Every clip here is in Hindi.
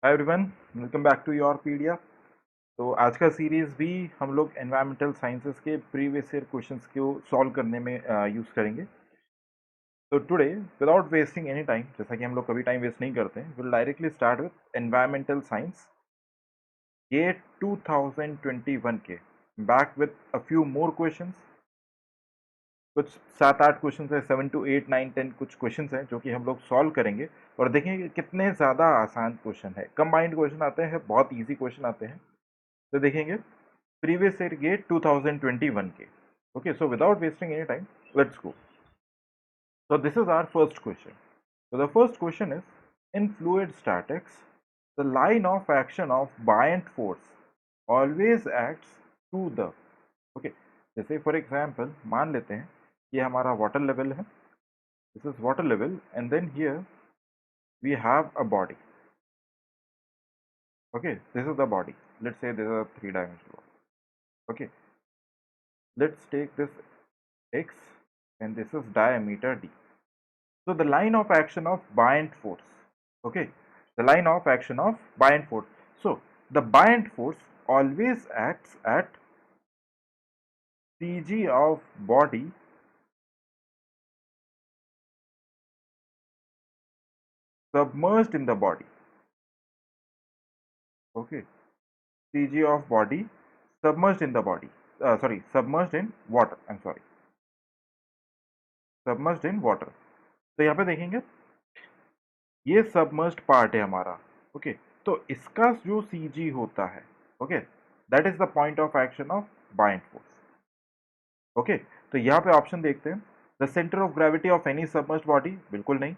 Hi everyone, welcome back to your pedia. तो आज का सीरीज भी हम लोग एनवायरमेंटल साइंसेस के प्रीवियस ईयर क्वेश्चंस को सॉल्व करने में यूज़ करेंगे। तो today without wasting any time, जैसा कि हम लोग कभी टाइम वेस्ट नहीं करते हैं, will directly start with environmental science. ये 2021 के back with a few more questions. कुछ 7-8 क्वेश्चंस है, 7 to 8 9 10 कुछ क्वेश्चंस हैं जो कि हम लोग सॉल्व करेंगे और देखेंगे कि कितने ज़्यादा आसान क्वेश्चन है। कंबाइंड क्वेश्चन आते हैं, बहुत इजी क्वेश्चन आते हैं। तो देखेंगे प्रीवियस ईयर के 2021 के। Okay, so without wasting any time, let's go. So this is our first question. So the first question is, in fluid statics, the line of action of buoyant force always acts to the, okay, जैसे फॉर एग्जाम्पल मान लेते हैं ये हमारा वाटर लेवल है, this is water level and then here we have a body. Okay, this is the body. Let's say this is a three-dimensional body. Okay, let's take this x and this is diameter d. So the line of action of buoyant force, okay, the line of action of buoyant force. So the buoyant force always acts at Cg of body submerged in the body. Okay, Cg of body submerged in the body. Sorry, submerged in water. I'm sorry, submerged in water. तो यहाँ पे देखेंगे ये सबमर्ज्ड पार्ट है हमारा. ओके, तो इसका जो सी जी होता है, okay, that is the point of action of bind force. Okay, तो यहाँ पे ऑप्शन देखते हैं. The centre of gravity of any submerged body, बिल्कुल नहीं.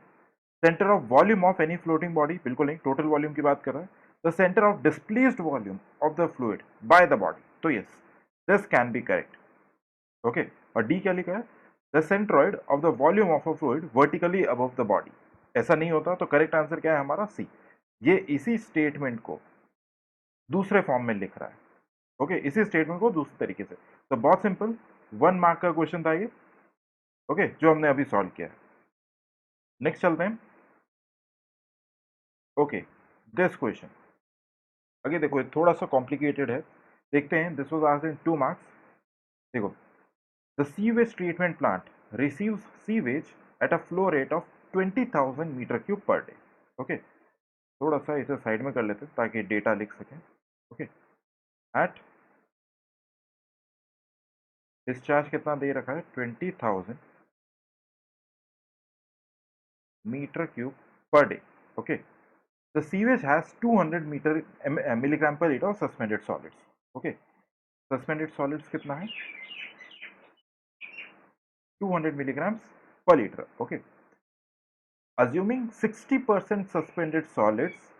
Centre of volume of any floating body, बिल्कुल नहीं, टोटल वॉल्यूम की बात कर रहा है. The centre of displaced volume of the fluid by the body, तो yes, this can be correct. Okay, और डी क्या लिखा है? The centroid of the volume of a fluid vertically above the body. ऐसा नहीं होता, तो करेक्ट आंसर क्या है हमारा? सी. ये इसी स्टेटमेंट को दूसरे फॉर्म में लिख रहा है. ओके, इसी स्टेटमेंट को दूसरे तरीके से. तो बहुत सिंपल 1 मार्क का क्वेश्चन था ये. ओके, जो हमने अभी सॉल्व किया है. नेक्स्ट चलते हैं. ओके, दिस क्वेश्चन अगे देखो, थोड़ा सा कॉम्प्लिकेटेड है, देखते हैं. This was asked in 2 marks. देखो, the sewage treatment plant receives sewage at a flow rate of 20,000 metre cube per day. Okay, थोड़ा सा इसे साइड में कर लेते हैं ताकि डेटा लिख सकें. ओके, एट डिस्चार्ज कितना दे रखा है? 20,000 meter cube per day. Okay, the sewage has 200 milligram per liter of suspended solids. Okay, suspended solids कितना है? 200 milligrams per liter. Okay, assuming 60% suspended solids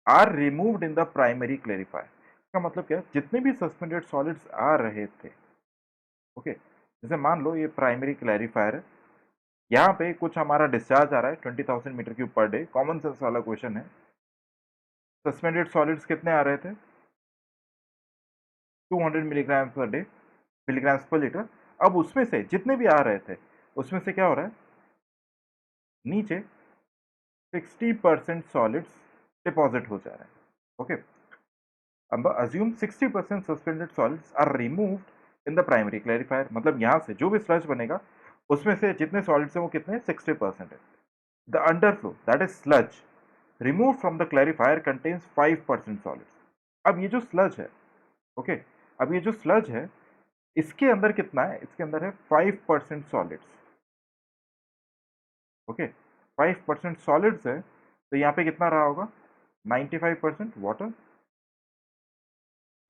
are removed in the primary clarifier. इसका मतलब क्या है? जितने भी सस्पेंडेड सॉलिड्स आ रहे थे, ओके, जैसे मान लो ये प्राइमरी क्लैरिफायर है, यहाँ पे कुछ हमारा डिस्चार्ज आ रहा है 20,000 metre cube per day. Common sense वाला क्वेश्चन है. सस्पेंडेड सॉलिड्स कितने आ रहे थे? 200 मिलीग्राम पर डे, मिलीग्राम्स पर लीटर. अब उसमें से जितने भी आ रहे थे, उसमें से क्या हो रहा है? नीचे 60% सॉलिड्स डिपॉजिट हो जा रहे हैं. ओके, अब assume 60% suspended solids are removed in the primary clarifier. मतलब यहाँ से जो भी स्लज बनेगा, उसमें से जितने सॉलिड्स हैं वो कितने? 60% है. The underflow, that is sludge, remove from the clarifier contains 5% solids. अब ये जो स्लज है, ओके, अब ये जो स्लज है, इसके अंदर कितना है? इसके अंदर है 5% सॉलिड्स. ओके, 5% सॉलिड्स है, तो यहाँ पे कितना रहा होगा? 95% वाटर.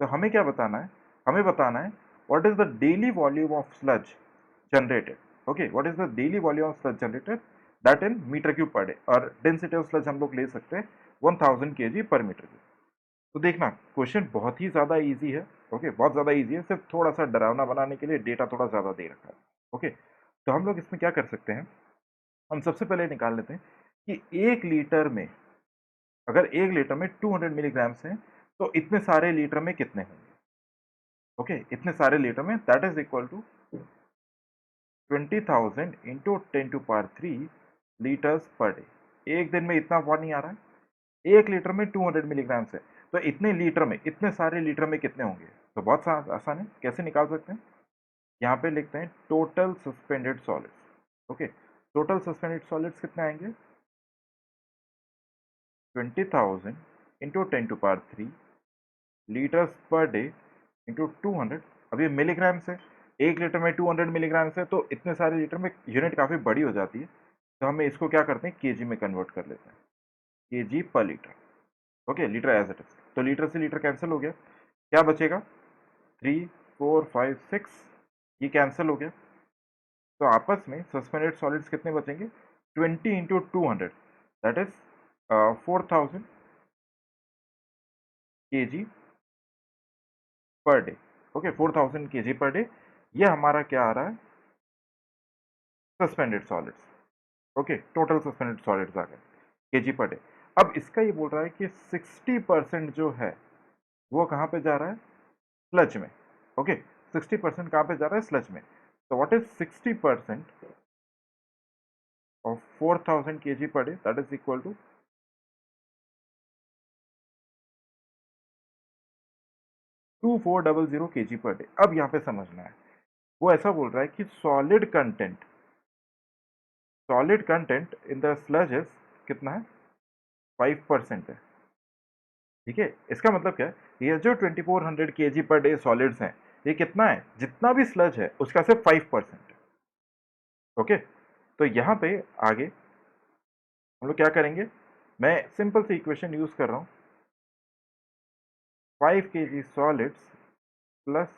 तो हमें क्या बताना है? हमें बताना है what is the daily volume of sludge generated. Okay, what is the daily volume of sludge generated, that in metre cube per day. और डेंसिटी ऑफ स्लज हम लोग ले सकते हैं 1000 kg पर मीटर क्यूब. तो देखना, क्वेश्चन बहुत ही ज़्यादा इजी है. ओके, बहुत ज़्यादा इजी है, सिर्फ थोड़ा सा डरावना बनाने के लिए डेटा थोड़ा ज़्यादा दे रखा है. ओके, तो हम लोग इसमें क्या कर सकते हैं? हम सबसे पहले निकाल लेते हैं कि 1 लीटर में, अगर 1 लीटर में 200 मिलीग्राम्स हैं, तो इतने सारे लीटर में कितने होंगे? ओके, इतने सारे लीटर में, that is equal to 20,000 into 10 to power 3 litres per day. एक दिन में इतना पानी आ रहा है, 1 लीटर में 200 मिलीग्राम है, तो इतने लीटर में, इतने सारे लीटर में कितने होंगे? तो बहुत आसान है, कैसे निकाल सकते हैं? यहाँ पे लिखते हैं total suspended solids. Okay, total suspended solids कितने आएंगे? 20,000 into 10⁻³ litres per day into 200। अब ये मिलीग्राम से, 1 लीटर में 200 मिलीग्राम से, तो इतने सारे लीटर में यूनिट काफ़ी बड़ी हो जाती है, तो हमें इसको क्या करते हैं, केजी में कन्वर्ट कर लेते हैं, KG per litre. Okay, litre as it is, तो लीटर से लीटर कैंसिल हो गया, क्या बचेगा? 3, 4, 5, 6, ये कैंसिल हो गया। तो आपस में सस्पेंडेड सॉलिड्स कितने बचेंगे? 20 into 200, that is 4000 KG per day. Okay, 4000 KG per day, ये हमारा क्या आ रहा है? Suspended solids. Okay, total suspended solids आ गए केजी पर डे। अब इसका ये बोल रहा है कि 60% जो है वो कहाँ पे जा रहा है? स्लज में। ओके, 60% कहाँ पे जा रहा है? स्लज में। तो what is 60% of 4000 KG per day? That is equal to 2400 KG per day. अब यहाँ पे समझना है, वो ऐसा बोल रहा है कि solid content in the sludge is कितना है? 5% है। ठीक है, इसका मतलब क्या है? ये जो 2400 केजी पर डे सॉलिड्स हैं, ये कितना है? जितना भी स्लज है उसका सिर्फ 5% है। ओके, तो यहाँ पे आगे हम लोग क्या करेंगे? मैं सिंपल सी इक्वेशन यूज कर रहा हूँ, 5 KG solids plus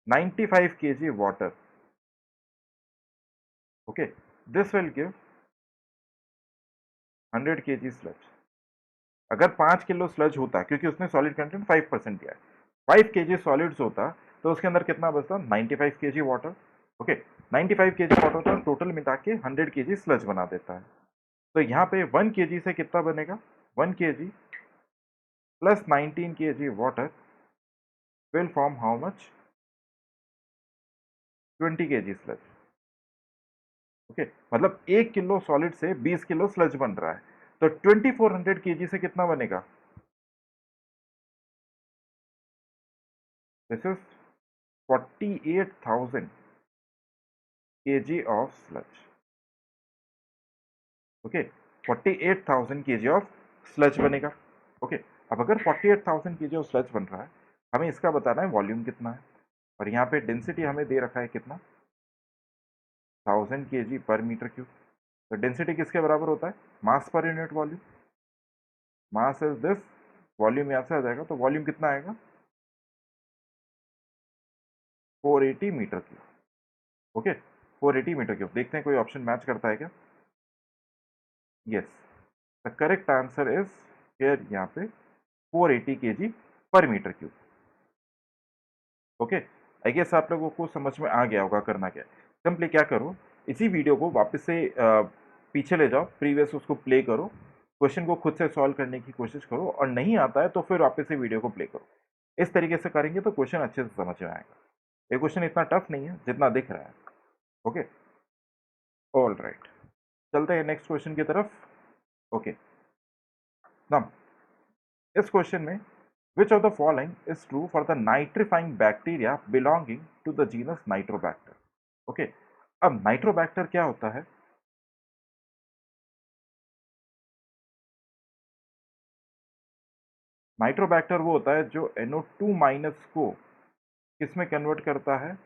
95 KG water. Okay, this will give 100 KG sludge. अगर 5 किलो स्लज होता, क्योंकि उसने सॉलिड कंटेंट 5% दिया है, 5 केजी सॉलिड्स होता, तो उसके अंदर कितना बचता? 95 KG water. Okay, 95 KG water तो टोटल मिला के 100 केजी स्लज बना देता है। तो यहाँ पे 1 केजी से कितना बनेगा? 1 KG plus 19 KG water will form how much? 20 KG sludge. Okay, मतलब 1 किलो सॉलिड से 20 किलो स्लज बन रहा है, तो 2400 केजी से कितना बनेगा? This is 48,000 KG of sludge. Okay, 48,000 KG of sludge बनेगा। ओके, अब अगर 48,000 केजी ऑफ स्लज बन रहा है, हमें इसका बताना है वॉल्यूम कितना है, और यहाँ पे डेंसिटी हमें दे रखा है कितना? 1000 केजी पर मीटर क्यूब। तो डेंसिटी किसके बराबर होता है? Mass per unit volume. Mass is this, volume यहाँ से आ जाएगा, तो वॉल्यूम कितना आएगा? 480 metre cube. Okay, 480 metre cube. देखते हैं कोई ऑप्शन मैच करता है क्या? Yes, the correct answer is here, यहाँ पे 480 KG per metre cube. Okay, I guess आप लोगों को समझ में आ गया होगा करना क्या है। सिंपली क्या करो, इसी वीडियो को वापस से पीछे ले जाओ, प्रीवियस उसको प्ले करो, क्वेश्चन को खुद से सॉल्व करने की कोशिश करो, और नहीं आता है तो फिर वापस से वीडियो को प्ले करो। इस तरीके से करेंगे तो क्वेश्चन अच्छे से समझ में आएगा। ये क्वेश्चन इतना टफ नहीं है जितना दिख रहा है। ओके, ऑल राइट, चलते हैं नेक्स्ट क्वेश्चन की तरफ। ओके, नाउ इस क्वेश्चन में which of the following is true for the nitrifying bacteria belonging to the genus Nitrobacter? Okay, अब नाइट्रोबैक्टर क्या होता है? नाइट्रोबैक्टर वो होता है जो NO2 माइनस को किस में कन्वर्ट करता है?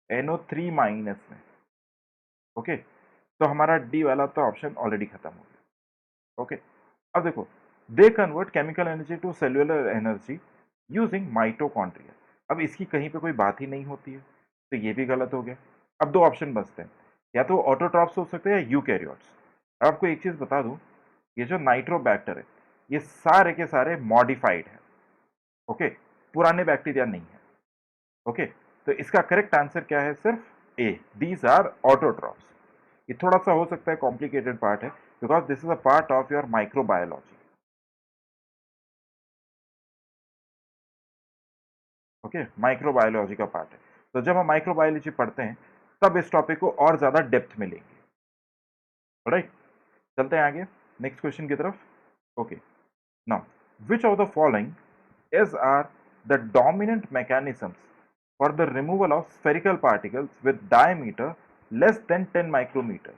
NO3 माइनस में। ओके, तो हमारा डी वाला तो ऑप्शन ऑलरेडी खत्म हो गया। ओके, अब देखो, they convert chemical energy to cellular energy using mitochondria. अब इसकी कहीं पे कोई बात ही नहीं होती है, तो ये भी गलत हो गया। अब दो ऑप्शन बचते हैं, या तो ऑटोट्रॉप्स हो सकते हैं या यूकैरियोट्स। आपको एक चीज बता दूं, ये जो नाइट्रोबैक्टर है, ये सारे के सारे मॉडिफाइड है। ओके, पुराने बैक्टीरिया नहीं है। ओके, तो इसका करेक्ट आंसर क्या है? सिर्फ ए, दीज आर ऑटोट्रॉप्स। ये थोड़ा सा हो सकता है कॉम्प्लिकेटेड पार्ट है, because this is a part of your microbiology. Okay, microbiology का पार्ट है, तो जब हम माइक्रोबायोलॉजी पढ़ते हैं तब इस टॉपिक को और ज्यादा डेप्थ में लेंगे। राइट, चलते हैं आगे। नेक्स्ट क्वेश्चन की तरफ. Okay, now which of the following is are the dominant mechanisms for the removal of spherical particles with diameter less than 10 micrometer?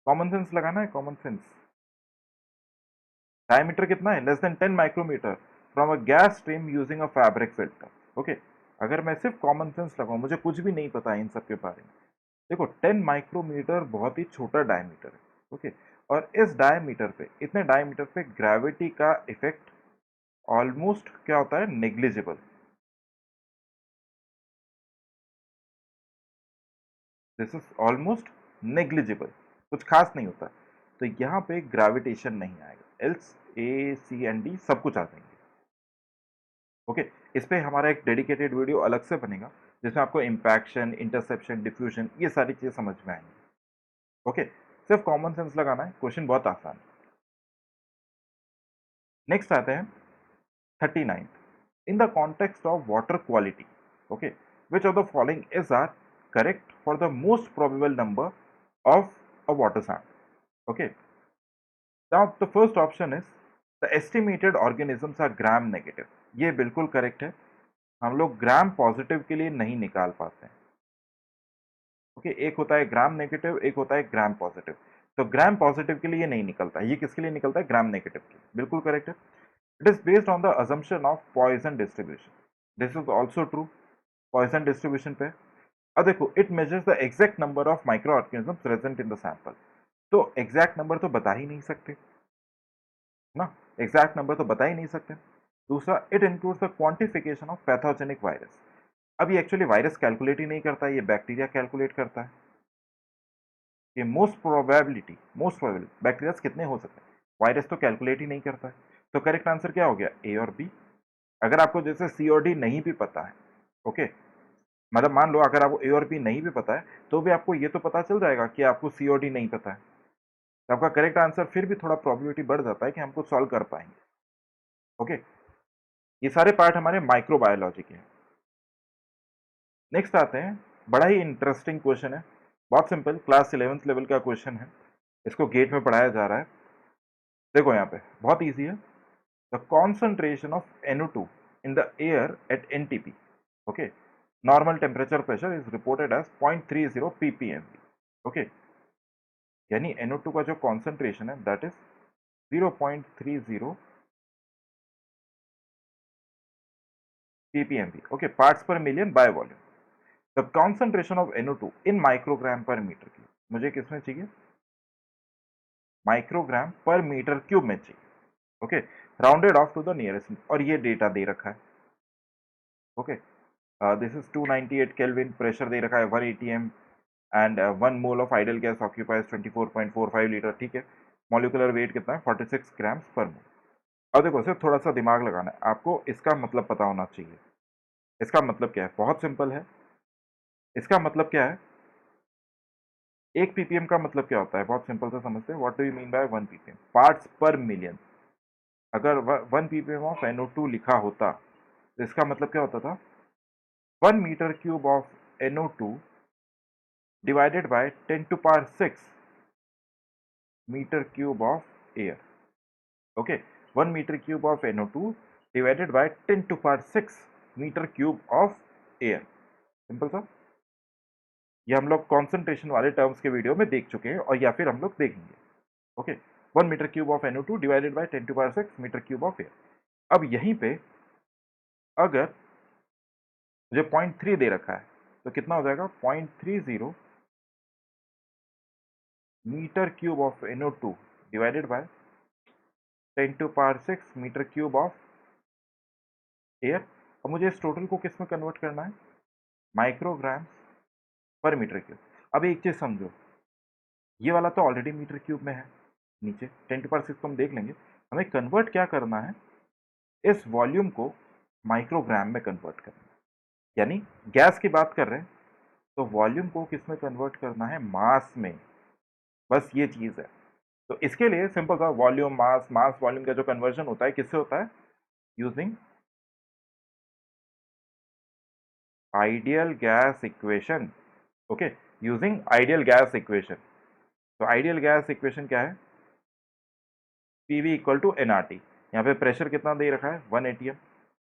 Common sense लगाना है, कॉमन सेंस. डायमीटर कितना है? Less than 10 micrometre from a gas stream using a fabric filter. Okay, अगर मैं सिर्फ कॉमन सेंस लगाऊं, मुझे कुछ भी नहीं पता इन सब के बारे में. देखो 10 माइक्रोमीटर बहुत ही छोटा डायमीटर है. ओके, और इस डायमीटर पे, इतने डायमीटर पे ग्रेविटी का इफेक्ट ऑलमोस्ट क्या होता है? Negligible. This is almost negligible, कुछ खास नहीं होता. तो यहाँ पे ग्रेविटेशन नहीं आएगा, else A C and D सब कुछ आ जाएंगे. ओके, इस पे हमारा एक डेडिकेटेड वीडियो अलग से बनेगा जिसमें आपको इम्पैक्शन, इंटरसेप्शन, डिफ्यूजन ये सारी चीजें समझ में आएंगी. ओके, सिर्फ कॉमन सेंस लगाना है, क्वेश्चन बहुत आसान है. नेक्स्ट आते हैं 39. In the context of water quality, okay, which of the following is are correct for the most probable number of a water sample. Okay, now the first option is the estimated organisms are gram negative. ये बिल्कुल करेक्ट है. हम लोग ग्राम पॉजिटिव के लिए नहीं निकाल पाते हैं. ओके, एक होता है ग्राम नेगेटिव, एक होता है ग्राम पॉजिटिव. तो ग्राम पॉजिटिव के लिए नहीं निकलता, ये किसके लिए निकलता है? ग्राम नेगेटिव के. बिल्कुल करेक्ट है. It is based on the assumption of Poisson distribution. This is also true. Poisson distribution पे अब देखो, it measures the exact number of micro organism present in the sample. तो एग्जैक्ट नंबर तो बता ही नहीं सकते ना, एग्जैक्ट नंबर तो बता ही नहीं सकते. दूसरा, it includes the quantification of pathogenic virus. अब ये एक्चुअली वायरस कैलकुलेट ही नहीं करता है, ये बैक्टीरिया कैलकुलेट करता है कि मोस्ट प्रोबेबली बैक्टीरिया कितने हो सकते हैं. वायरस तो कैलकुलेट ही नहीं करता है. तो करेक्ट आंसर क्या हो गया? ए और बी. अगर आपको जैसे सी और डी नहीं भी पता है, ओके, मतलब मान लो अगर आपको ए और बी नहीं भी पता है, तो भी आपको ये तो पता चल जाएगा कि आपको सी और डी नहीं पता है. तो आपका करेक्ट आंसर फिर भी थोड़ा प्रोबेबिलिटी बढ़ जाता है कि हमको सॉल्व कर पाएंगे. ओके, ये सारे पार्ट हमारे माइक्रोबायोलॉजी के हैं. नेक्स्ट आते हैं, बड़ा ही इंटरेस्टिंग क्वेश्चन है. बहुत सिंपल, क्लास 11th लेवल का क्वेश्चन है. इसको गेट में पढ़ाया जा रहा है. देखो यहाँ पे बहुत इजी है. The concentration of NO2 in the air at NTP, okay, normal temperature pressure is reported as 0.30 ppm. Okay, यानी NO2 का जो कॉन्सेंट्रेशन है that is 0.30 ppm. Okay, parts per million by volume. The concentration of NO2 in microgram per metre cube. मुझे किसमें चाहिए? माइक्रोग्राम पर मीटर क्यूब में चाहिए. Okay, rounded off to the nearest, और ये डेटा दे रखा है. Okay, this is 298 kelvin. Pressure दे रखा है 1 atm and 1 mole of ideal gas occupies 24.45 litre. ठीक है, मॉलिकुलर वेट कितना है? 46 ग्राम्स पर मोल. अब देखो, सिर्फ थोड़ा सा दिमाग लगाना है आपको. इसका मतलब पता होना चाहिए. इसका मतलब क्या है? बहुत सिंपल है. इसका मतलब क्या है? 1 ppm का मतलब क्या होता है? बहुत सिंपल से समझते हैं. What do you mean by 1 ppm? Parts per million. अगर 1 ppm ऑफ NO2 लिखा होता तो इसका मतलब क्या होता था? 1 metre cube of NO2 divided by 10 to power 6 meter cube of air. Okay, 1 meter cube of NO2 divided by 10 to power 6 meter cube of air. Simple सा. ये हम लोग कॉन्सेंट्रेशन वाले टर्म्स के वीडियो में देख चुके हैं, और या फिर हम लोग देखेंगे. Okay, 1 metre cube of NO2 divided by 10 to power 6 metre cube of air. अब यहीं पे अगर मुझे 0.3 दे रखा है तो कितना हो जाएगा? 0.30 metre cube of NO2 divided by 10 to power 6 metre cube of air. अब मुझे इस टोटल को किस में कन्वर्ट करना है? माइक्रोग्राम्स पर मीटर क्यूब. अब एक चीज समझो, ये वाला तो ऑलरेडी मीटर क्यूब में है. नीचे 10 to power 6 को हम देख लेंगे. हमें कन्वर्ट क्या करना है? इस वॉल्यूम को माइक्रोग्राम में कन्वर्ट करना है. यानी गैस की बात कर रहे हैं तो वॉल्यूम को किस में कन्वर्ट करना है? मास में. बस ये चीज है. तो इसके लिए सिंपल सा वॉल्यूम मास, मास वॉल्यूम का जो कन्वर्जन होता है किससे होता है? Using ideal gas equation. Okay, using ideal gas equation. तो आइडियल गैस इक्वेशन क्या है? PV equal to NRT। यहाँ पे प्रेशर कितना दे रखा है 1 atm,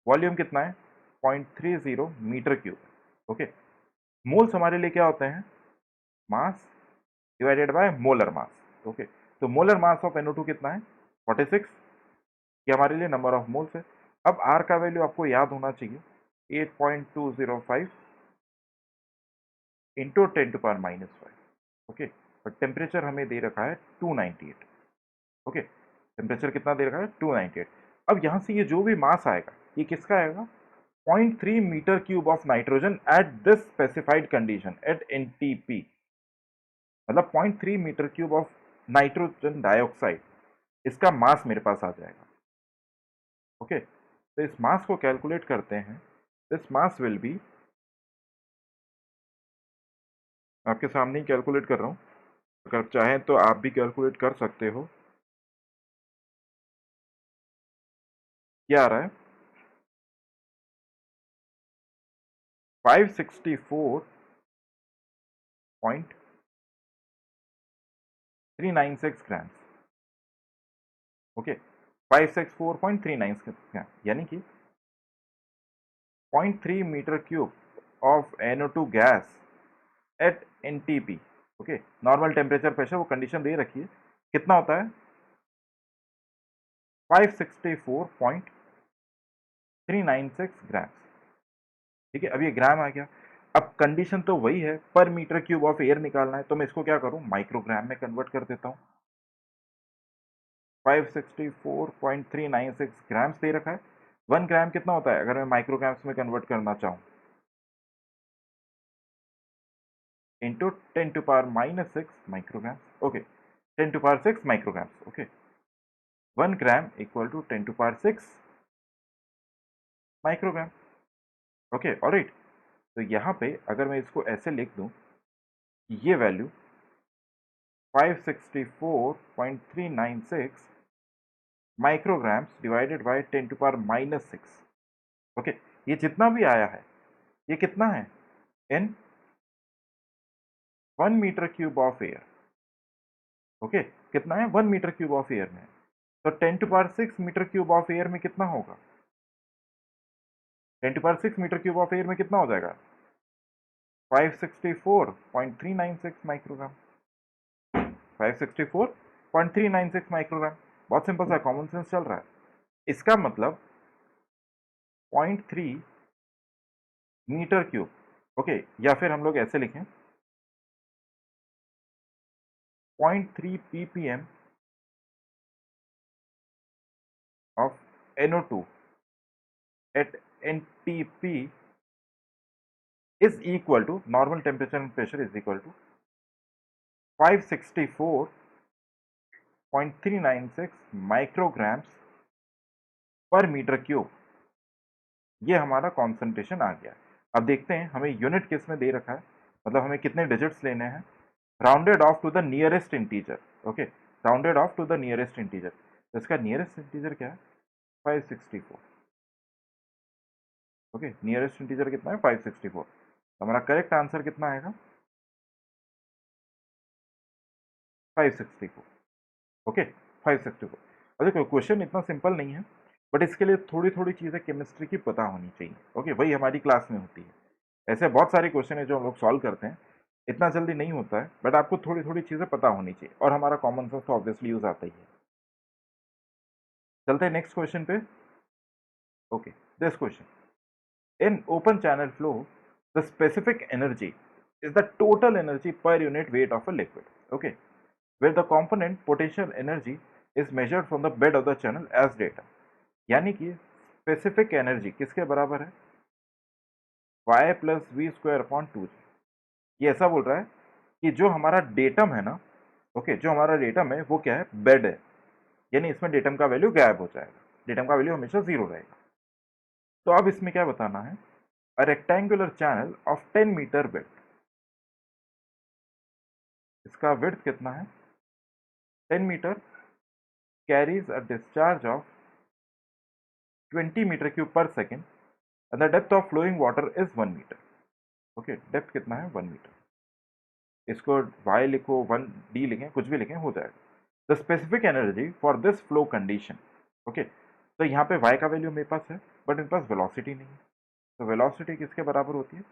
वॉल्यूम कितना है 0.30 मीटर क्यूब। ओके, मोल्स हमारे लिए क्या होते हैं, mass divided by molar mass. Okay, तो मोलर मास ऑफ NO2 कितना है 46, ये हमारे लिए नंबर ऑफ मोल्स है। अब R का वैल्यू आपको याद होना चाहिए 8.205 इंटू 10⁻⁵। ओके, और टेम्परेचर हमें दे रखा है 298। ओके, टेम्परेचर कितना दे रखा है 298। अब यहाँ से ये जो भी मास आएगा ये किसका आएगा 0.3 metre cube of nitrogen at this specified condition at NTP, मतलब 0.3 metre cube of nitrogen dioxide, इसका मास मेरे पास आ जाएगा। ओके, तो इस मास को कैलकुलेट करते हैं। दिस मास विल बी, आपके सामने ही कैलकुलेट कर रहा हूँ, अगर चाहें तो आप भी कैलकुलेट कर सकते हो। क्या आ रहा है 564.396 ग्राम। ओके, 564.396 ग्राम, यानी कि 0.3 metre cube of NO2 gas at NTP। Okay, normal temperature pressure वो कंडीशन दे रखी है, कितना होता है 564.396 ग्राम। ठीक है, अब ये ग्राम आ गया। अब कंडीशन तो वही है, पर मीटर क्यूब ऑफ एयर निकालना है, तो मैं इसको क्या करूं माइक्रोग्राम में कन्वर्ट कर देता हूं। 564.396 ग्राम्स दे रखा है। 1 ग्राम कितना होता है अगर मैं माइक्रोग्राम्स में कन्वर्ट करना चाहूं, into 10⁻⁶ micrograms. Okay, 10⁻⁶ micrograms. Okay, 1 gram equal to 10⁻⁶ microgram. Okay, alright. तो यहाँ पे अगर मैं इसको ऐसे लिख दूं, ये value 564.396 micrograms divided by 10⁻⁶। Okay, ये जितना भी आया है ये कितना है in 1 metre cube of air. Okay, कितना है 1 मीटर क्यूब ऑफ एयर में, तो 10⁻⁶ मीटर क्यूब ऑफ एयर में कितना होगा, 10⁻⁶ मीटर क्यूब ऑफ एयर में कितना हो जाएगा 564.396 माइक्रोग्राम। 564.396 माइक्रोग्राम, बहुत सिंपल सा कॉमन सेंस चल रहा है। इसका मतलब 0.3 मीटर क्यूब। ओके, या फिर हम लोग ऐसे लिखें 0.3 ppm of NO2 at NTP is equal to, normal temperature and pressure is equal to 564.396 micrograms पर मीटर क्यूब। ये हमारा कॉन्सेंट्रेशन आ गया। अब देखते हैं हमें यूनिट किस में दे रखा है, मतलब हमें कितने डिजिट्स लेने हैं, rounded off to the nearest integer. Okay, rounded off to the nearest integer, तो इसका नियरेस्ट इंटीजर क्या है 564। ओके, नियरेस्ट इंटीजर कितना है 564, तो हमारा करेक्ट आंसर कितना आएगा 564। ओके, 564। और देखो क्वेश्चन इतना सिंपल नहीं है, बट इसके लिए थोड़ी थोड़ी चीज़ें केमिस्ट्री की पता होनी चाहिए। ओके, वही हमारी क्लास में होती है। ऐसे बहुत सारे क्वेश्चन है जो हम लोग सॉल्व करते हैं, इतना जल्दी नहीं होता है, बट आपको थोड़ी थोड़ी चीज़ें पता होनी चाहिए, और हमारा कॉमन सेंस तो ऑब्वियसली यूज आता ही है। चलते हैं नेक्स्ट क्वेश्चन पे। Okay, this question, in open channel flow the specific energy is the total energy per unit weight of a liquid, okay, where the component potential energy is measured from the bed of the channel as data। यानी कि स्पेसिफिक एनर्जी किसके बराबर है y plus v square upon 2g। ये ऐसा बोल रहा है कि जो हमारा डेटम है ना, ओके, जो हमारा डेटम है वो क्या है बेड है, यानी इसमें डेटम का वैल्यू गायब हो जाएगा, डेटम का वैल्यू हमेशा जीरो रहेगा। तो अब इसमें क्या बताना है, a rectangular channel of 10 metre width, इसका विड्थ कितना है 10 metre, carries a discharge of 20 metre cube per second, and the depth of flowing water is 1 metre. Okay, depth कितना है 1 मीटर, इसको y लिखो 1d लिखें, कुछ भी लिखें हो जाएगा। The specific energy for this flow condition. Okay, तो यहाँ पे y का वैल्यू मेरे पास है बट मेरे पास वेलोसिटी नहीं है, तो वेलोसिटी किसके बराबर होती है?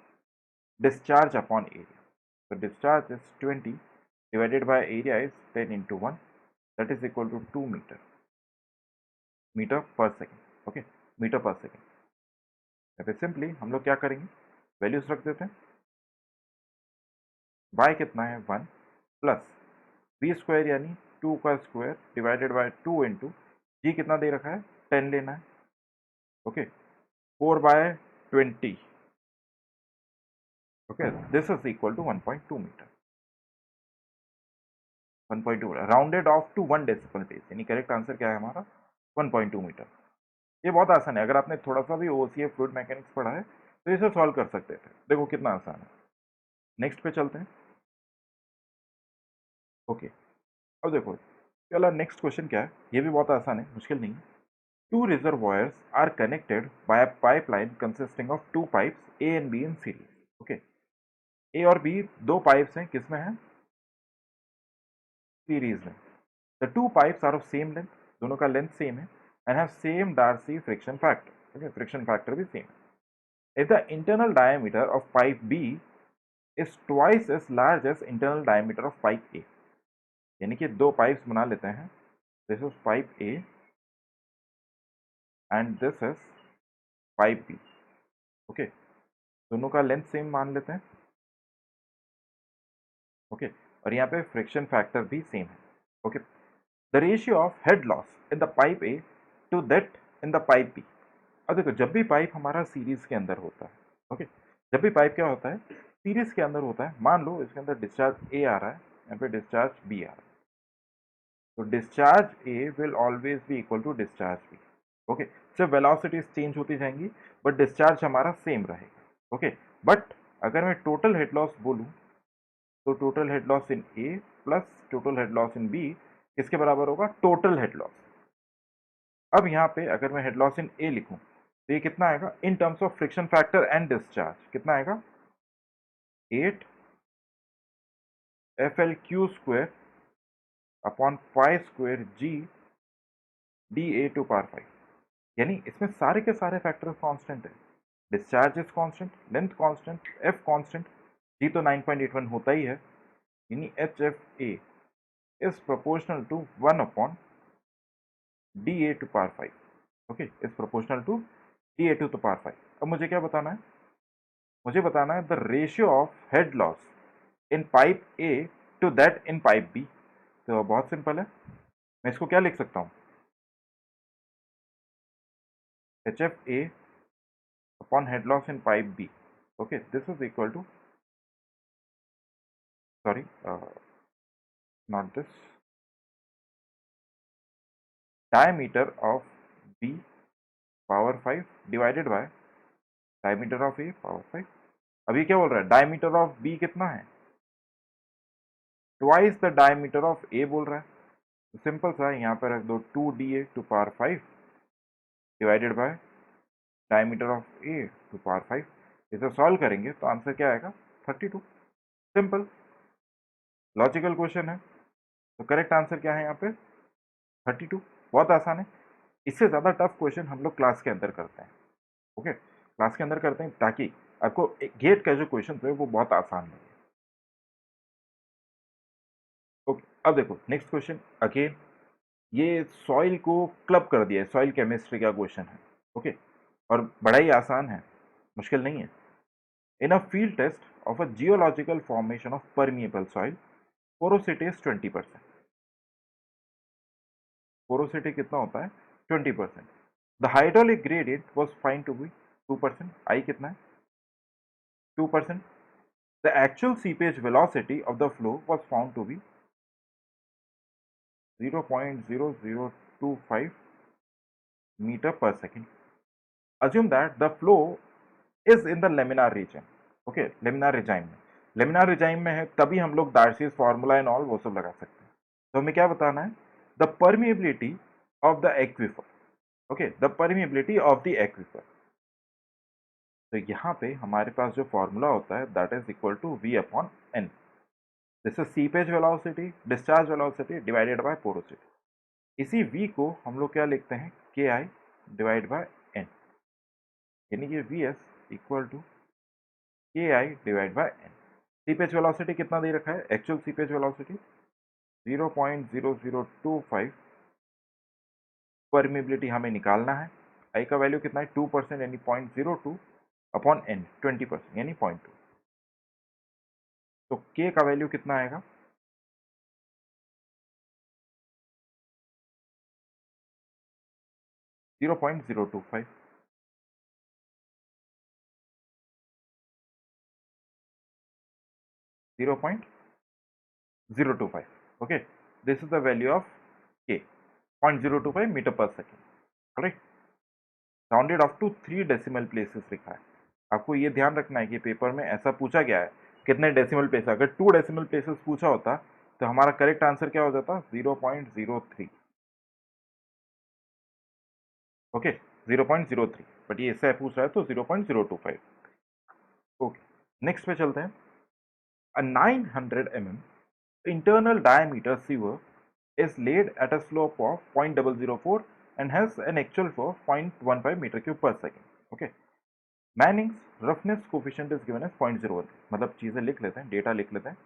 Discharge upon area. तो discharge is 20 divided by area is 10 into 1, that is equal to 2 metre per second. Okay, metre per second. या फिर सिंपली हम लोग क्या करेंगे, वैल्यूज रख देते हैं। y कितना है 1 प्लस v स्क्वायर यानी 2 का square divided by 2 into G कितना दे रखा है 10 लेना है। Okay, 4/20। Okay, this is equal to 1.2 metre. 1.2 rounded off to 1 decimal place, यानी करेक्ट आंसर क्या है हमारा 1.2 मीटर। ये बहुत आसान है, अगर आपने थोड़ा सा भी ओसीएफ फ्लूइड मैकेनिक्स पढ़ा है तो इसे सॉल्व कर सकते थे। देखो कितना आसान है। नेक्स्ट पे चलते हैं। ओके, अब देखो चलो नेक्स्ट क्वेश्चन क्या है, ये भी बहुत आसान है, मुश्किल नहीं है। Two reservoirs are connected by a pipeline consisting of two pipes A and B in series. Okay, A और बी दो पाइप्स हैं, किसमें है? सीरीज में। The two pipes are of same length, दोनों का लेंथ सेम है, and have same Darcy friction factor. Okay, friction factor भी सेम है। If the internal diameter of pipe B is twice as large as internal diameter of pipe A, यानी कि दो पाइप्स बना लेते हैं, this is pipe A and this is pipe B. Okay, दोनों का लेंथ सेम मान लेते हैं। ओके, और यहाँ पे फ्रिक्शन फैक्टर भी सेम है। Okay, the ratio of head loss in the pipe A to that in the pipe B. अब देखो जब भी पाइप हमारा सीरीज के अंदर होता है, ओके, जब भी पाइप क्या होता है सीरीज के अंदर होता है, मान लो इसके अंदर डिस्चार्ज ए आ रहा है, यहाँ पे डिस्चार्ज बी आ रहा है, तो discharge A will always be equal to discharge B. Okay, सिर्फ वेलोसिटीज चेंज होती जाएंगी बट डिस्चार्ज हमारा सेम रहेगा। ओके, बट अगर मैं टोटल हेड लॉस बोलूँ तो total head loss in A plus total head loss in B किसके बराबर होगा? Total head loss. अब यहाँ पे अगर मैं हेड लॉस इन ए लिखूं तो ये कितना आएगा in terms of friction factor and discharge? कितना आएगा? 8 FL Q square upon pi square G D A to power 5, यानी इसमें सारे के सारे फैक्टर कांस्टेंट है। Discharge is constant, length constant, F constant, G तो 9.81 होता ही है, यानी H F A is proportional to 1 upon D A to power 5। Okay, is proportional to D A to the power 5। अब मुझे क्या बताना है? मुझे बताना है the ratio of head loss in pipe A to that in pipe B. तो बहुत सिंपल है, मैं इसको क्या लिख सकता हूँ? H F A upon head loss in pipe B. Okay, this is equal to, sorry not this, diameter of B power 5 divided by diameter of A power 5। अभी क्या बोल रहा है? डायमीटर ऑफ बी कितना है? ट्वाइस द डायमीटर ऑफ ए बोल रहा है, तो सिंपल सा यहाँ पर रख दो 2 DA to power 5 divided by diameter of A to power 5। इसे सॉल्व करेंगे तो आंसर क्या आएगा? 32। सिंपल लॉजिकल क्वेश्चन है, तो करेक्ट आंसर क्या है यहाँ पे? 32। बहुत आसान है, इससे ज़्यादा टफ क्वेश्चन हम लोग क्लास के अंदर करते हैं। ओके, क्लास के अंदर करते हैं ताकि आपको गेट का जो क्वेश्चन है वो बहुत आसान लगे। ओके, अब देखो नेक्स्ट क्वेश्चन अगेन, ये सॉइल को क्लब कर दिया है, सॉइल केमिस्ट्री का क्वेश्चन है। ओके, और बड़ा ही आसान है, मुश्किल नहीं है। In a field test of a geological formation of permeable soil, porosity is 20%। Porosity कितना होता है? 20%। The hydraulic gradient was find to be 2%। I कितना है? 2%। The actual seepage velocity of the flow was found to B 0.0025 metre per second. Assume that the flow is in the laminar region. Okay, laminar regime में, laminar regime में है तभी हम लोग डार्सीज फार्मूला एंड ऑल वो सब लगा सकते हैं। तो हमें क्या बताना है? The permeability of the aquifer. Okay, the permeability of the aquifer. तो यहाँ पे हमारे पास जो फॉर्मूला होता है that is equal to V upon N। This is seepage velocity, discharge velocity divided by porosity. इसी v को हम लोग क्या लिखते हैं, के आई डिवाइड बाय एन, यानी कि V S equal to K I divide by N. Seepage velocity कितना दे रखा है, एक्चुअल सीपेज वेलोसिटी 0.0025, परमिबिलिटी हमें निकालना है, आई का वैल्यू कितना है 2% यानी 0.02 अपॉन एन 20% यानी 0.2। तो के का वैल्यू कितना आएगा, 0.025। Zero point 025, okay, this is the value of k, 0.025 metre per second, correct. Rounded off to 3 decimal places लिखा है। आपको ये ध्यान रखना है कि पेपर में ऐसा पूछा गया है कितने डेसिमल प्लेस, अगर 2 डेसिमल प्लेसेस पूछा होता तो हमारा करेक्ट आंसर क्या हो जाता, 0.03, ओके 0.03, बट ये इससे पूछ रहा है तो 0.025। ओके, नेक्स्ट पे चलते हैं। अ 900 mm internal diameter sieve is laid at a slope of 0.004 and has an actual flow of 0.15 meter cube per second. Okay. Manning's roughness coefficient is given as 0.01, मतलब चीजें लिख लेते हैं, डेटा लिख लेते हैं।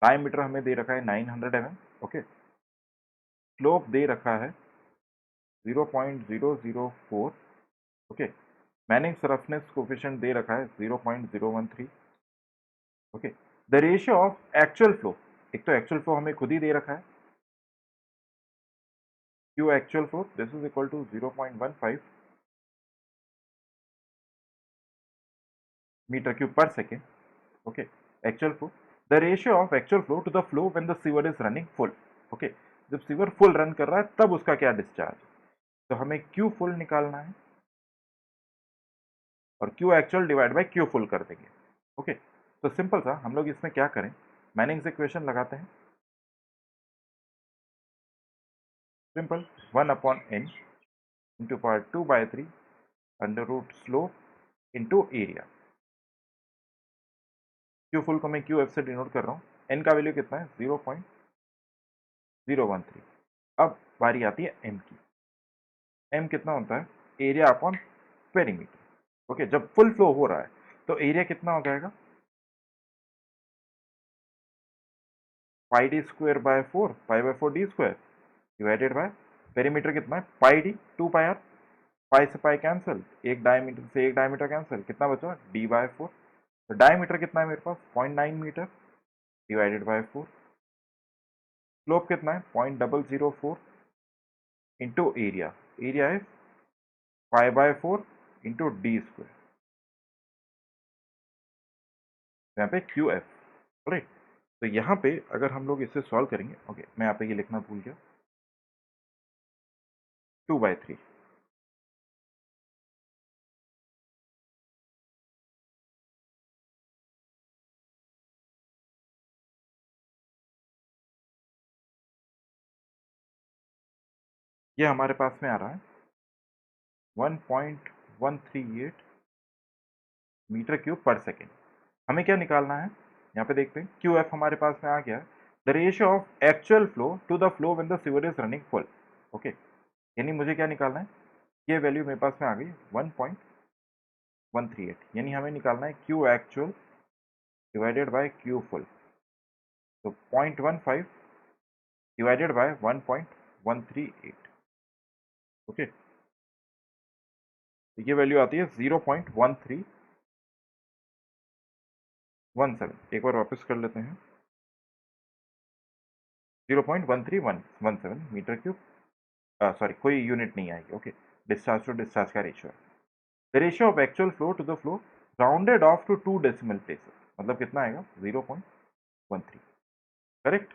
डायमीटर हमें दे रखा है 900 mm, ओके। स्लोप दे रखा है 0.004, ओके। मैनिंग्स रफनेस कोफिशिएंट दे रखा है 0.013, okay. The ratio of actual flow, एक तो एक्चुअल फ्लो हमें खुद ही दे रखा है, Q actual flow, this is equal to 0.15 meter cube per second, okay, actual flow, the ratio of actual flow to the flow when the sewer is running full, okay, जब सीवर फुल रन कर रहा है तब उसका क्या डिस्चार्ज, तो हमें Q फुल निकालना है और Q actual divide by Q full कर देंगे, ओके। तो सिंपल सा हम लोग इसमें क्या करें, मैनिंग्स इक्वेशन लगाते हैं, simple 1 upon n into power 2/3 under root slope into area. Q full को मैं क्यू एफ से डिनोट कर रहा हूँ, एन का वैल्यू कितना है 0.013। अब बारी आती है एम की, एम कितना होता है, एरिया अपॉन पेरीमीटर, ओके। जब फुल फ्लो हो रहा है तो एरिया कितना हो जाएगा, pi D square by 4, pi D square divided by perimeter कितना है, पाई डी 2 पाई आर, पाई से पाई कैंसिल, एक डायमीटर से एक डायमीटर कैंसिल, कितना बचा d/4। तो डायमीटर कितना है मेरे पास 0.9 मीटर डिवाइडेड बाय 4, स्लोप कितना है 0.004 इंटू एरिया, एरिया है पाई/4 इंटू डी स्क्वायर, यहाँ पे क्यू एफ, राइट। तो यहाँ पे अगर हम लोग इसे सॉल्व करेंगे, ओके मैं यहाँ पे ये लिखना भूल गया, 2/3, ये हमारे पास में आ रहा है 1.138 मीटर क्यूब पर सेकेंड। हमें क्या निकालना है, यहाँ पे देखते हैं क्यू एफ हमारे पास में आ गया, the ratio of actual flow to the flow when the sewer is running full, okay. यानी मुझे क्या निकालना है, ये वैल्यू मेरे पास में आ गई 1.138, यानी हमें निकालना है Q actual divided by Q full, तो 0.15 डिवाइडेड बाय 1.138, ओके। तो ये वैल्यू आती है 0.1317, एक बार वापस कर लेते हैं, 0.13117 मीटर क्यूब, सॉरी कोई यूनिट नहीं आएगी, ओके। डिस्चार्ज टू डिस्चार्ज का रेशियो है, the ratio of actual flow to the flow rounded off to 2 decimal places, मतलब कितना आएगा 0.13, करेक्ट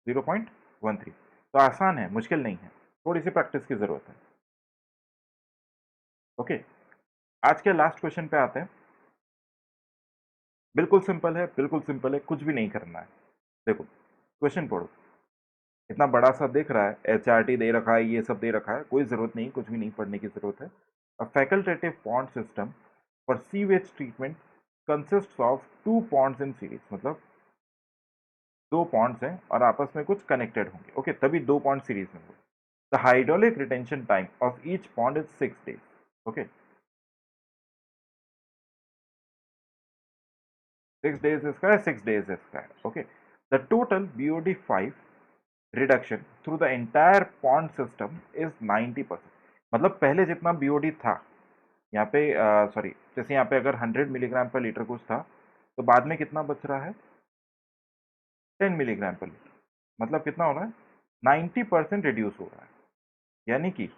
0.13। तो आसान है, मुश्किल नहीं है, थोड़ी सी प्रैक्टिस की जरूरत है, ओके। आज के लास्ट क्वेश्चन पे आते हैं, बिल्कुल सिंपल है, बिल्कुल सिंपल है, कुछ भी नहीं करना है। देखो क्वेश्चन पढ़ो, इतना बड़ा सा दिख रहा है, HRT दे रखा है, ये सब दे रखा है, कोई ज़रूरत नहीं, कुछ भी नहीं पढ़ने की ज़रूरत है। A facultative pond system for sewage treatment consists of 2 ponds in series, मतलब दो पॉन्ड्स हैं और आपस में कुछ कनेक्टेड होंगे, ओके, तभी दो पॉन्ड सीरीज में होंगे। The hydraulic retention time of each pond is 6 days, okay, 6 days इसका है, 6 days इसका है, okay. The total BOD5 reduction through the entire pond system is 90%। मतलब पहले जितना BOD था यहाँ पे, सॉरी, जैसे यहाँ पे अगर 100 मिलीग्राम पर लीटर कुछ था, तो बाद में कितना बच रहा है, 10 मिलीग्राम पर लीटर। मतलब कितना हो रहा है, 90% रिड्यूस हो रहा है। यानी कि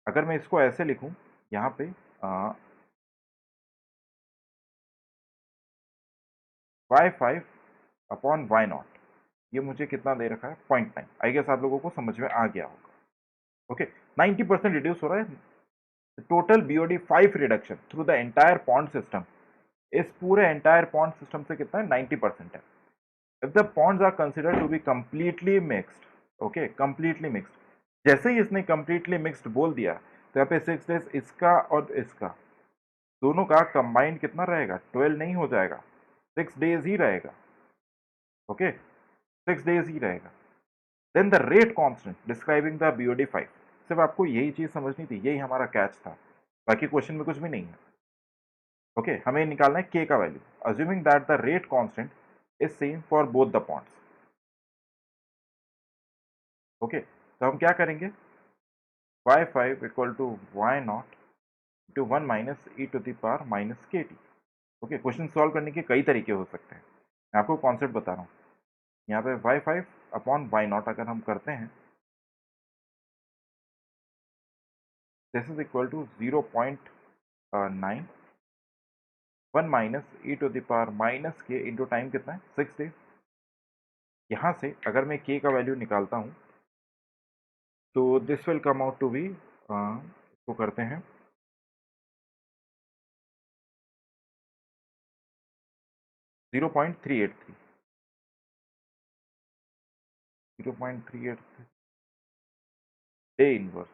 अगर मैं इसको ऐसे लिखूं, यहाँ पे Y5 अपॉन Y0, ये मुझे कितना दे रखा है, 0.9। आई गेस आप लोगों को समझ में आ गया होगा, ओके। 90% रिड्यूस हो रहा है। Total BOD5 reduction through the entire pond system, इस पूरे एंटायर पॉन्ड सिस्टम से कितना है, 90% है। If the ponds are considered to be completely mixed, okay, completely mixed, जैसे ही इसने कंप्लीटली मिक्स्ड बोल दिया, तो यहाँ पे 6 days इसका और इसका दोनों का कंबाइंड कितना रहेगा, 12 नहीं हो जाएगा, 6 days ही रहेगा, ओके, 6 days ही रहेगा। Then the rate constant describing the BOD5, सिर्फ आपको यही चीज समझनी थी, यही हमारा कैच था, बाकी क्वेश्चन में कुछ भी नहीं है, ओके। हमें निकालना है के का value, assuming that the rate constant is same for both the ponds, okay. तो हम क्या करेंगे, y5 equal to y0 to 1 minus E to the power minus K T, okay. Question solve करने के कई तरीके हो सकते हैं, मैं आपको कॉन्सेप्ट बता रहा हूँ। यहाँ पे y5 अपॉन y0 अगर हम करते हैं, this is equal to 0.9, 1 minus E to the power minus K into time कितना है, 6 days। यहाँ से अगर मैं के का वैल्यू निकालता हूँ, तो this will come out to be, इसको करते हैं 0.383, 0.383 day inverse,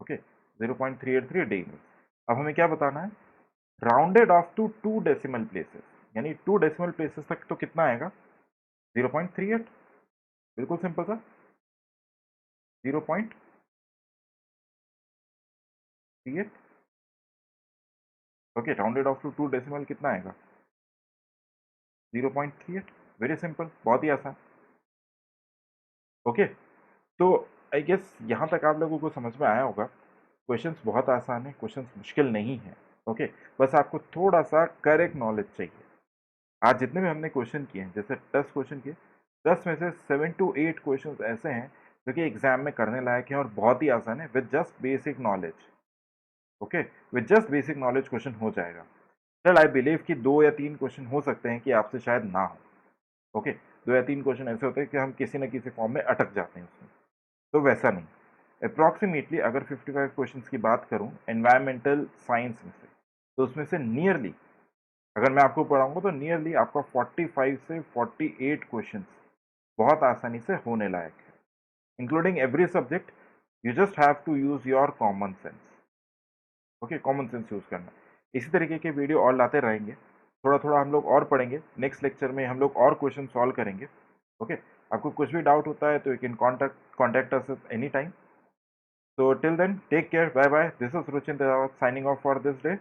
okay, 0.383 day inverse. अब हमें क्या बताना है, rounded off to 2 decimal places, यानी 2 डेसिमल प्लेसेस तक तो कितना आएगा, 0.38, बिल्कुल सिंपल सा, 0.38, okay. Rounded off to 2 decimal कितना आएगा, 0.38, वेरी सिंपल, बहुत ही आसान, ओके। तो आई गेस यहाँ तक आप लोगों को समझ में आया होगा। क्वेश्चंस बहुत आसान है, क्वेश्चंस मुश्किल नहीं है, ओके। बस आपको थोड़ा सा करेक्ट नॉलेज चाहिए। आज जितने भी हमने क्वेश्चन किए हैं, जैसे 10 क्वेश्चन किए, 10 में से 7 to 8 क्वेश्चंस ऐसे हैं जो कि एग्जाम में करने लायक हैं और बहुत ही आसान है, with just basic knowledge, okay. With just basic knowledge question हो जाएगा। चल, आई बिलीव कि 2 या 3 क्वेश्चन हो सकते हैं कि आपसे शायद ना हो, ओके। 2 या 3 क्वेश्चन ऐसे होते हैं कि हम किसी न किसी फॉर्म में अटक जाते हैं उसमें, तो वैसा नहीं। अप्रॉक्सीमेटली अगर 55 क्वेश्चंस की बात करूं एनवायरमेंटल साइंस में से, तो उसमें से नियरली, अगर मैं आपको पढ़ाऊंगा तो नियरली आपका 45 से 48 क्वेश्चंस बहुत आसानी से होने लायक है, including every subject. You just have to use your common sense, okay, common sense use करना। इसी तरीके के वीडियो और लाते रहेंगे, थोड़ा थोड़ा हम लोग और पढ़ेंगे, नेक्स्ट लेक्चर में हम लोग और क्वेश्चन सॉल्व करेंगे, ओके। आपको कुछ भी डाउट होता है तो you can contact us any time. So till then, take care. Bye bye. This is Ruchin signing off for this day.